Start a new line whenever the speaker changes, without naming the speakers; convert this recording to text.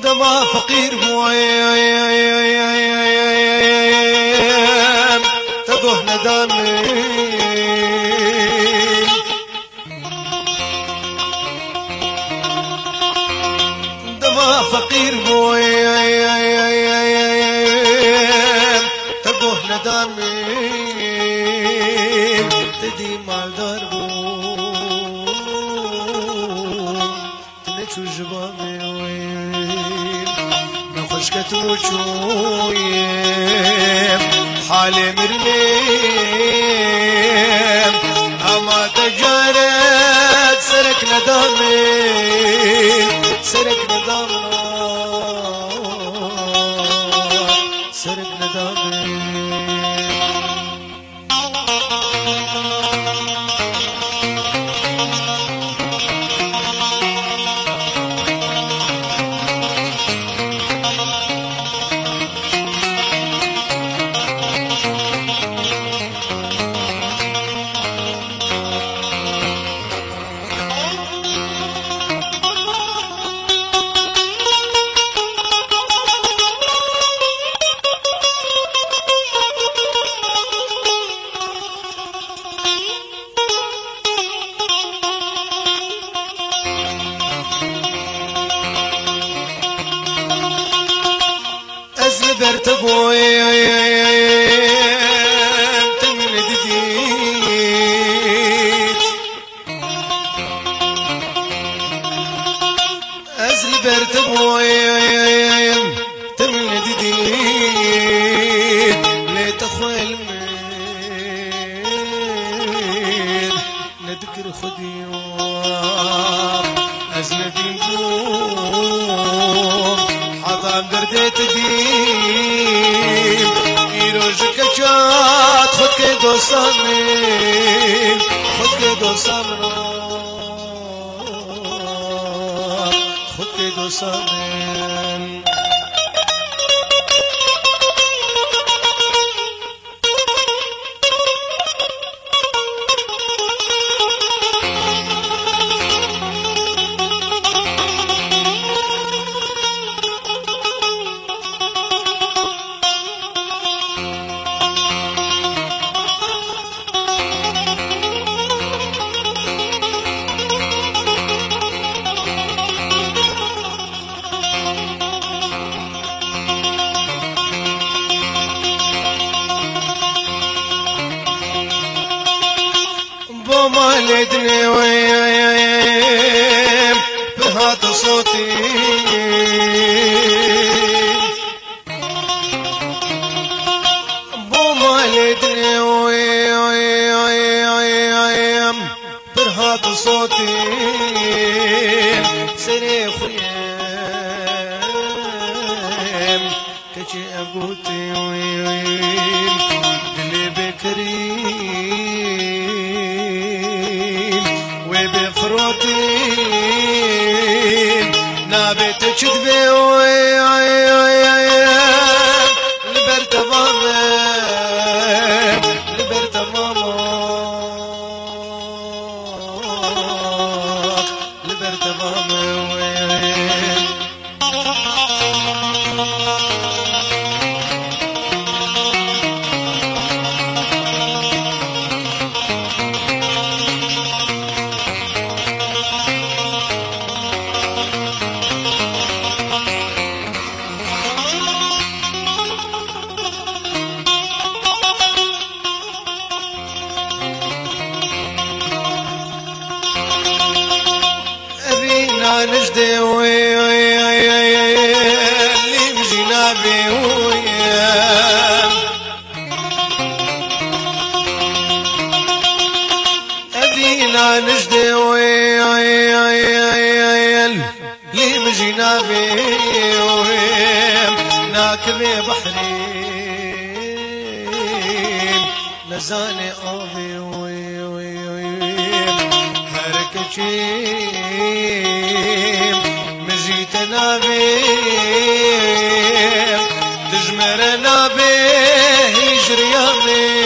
دما فقير مويم تقه ندامي دما فقير مويم تقه ندامي تدي مالدار بو تنشو جبامي خشكت وشويم حالي مرميم اما تجارت سرك ندامي سرك ندامنا سرك ندامي برتبوي تمن جديد أزل برتبوي تمن جديد لتخوي المين نذكر خديوم أزل بيقوم حضام دردت ديم إيروجك جات خد کے دوستان من خد کے دوستان من خد کے دوستان من مالدني ويم بهذا صوتي بو مالدني ويم بهذا صوتي سري خيم كجي أبوتي ويم دلي بكري بفروتين نابت كذبي لبر تماما لبر تماما لبر تماما نابي بحرين نزاني آبي هركتشيم مزيت نابي دجمر نابي هجريامي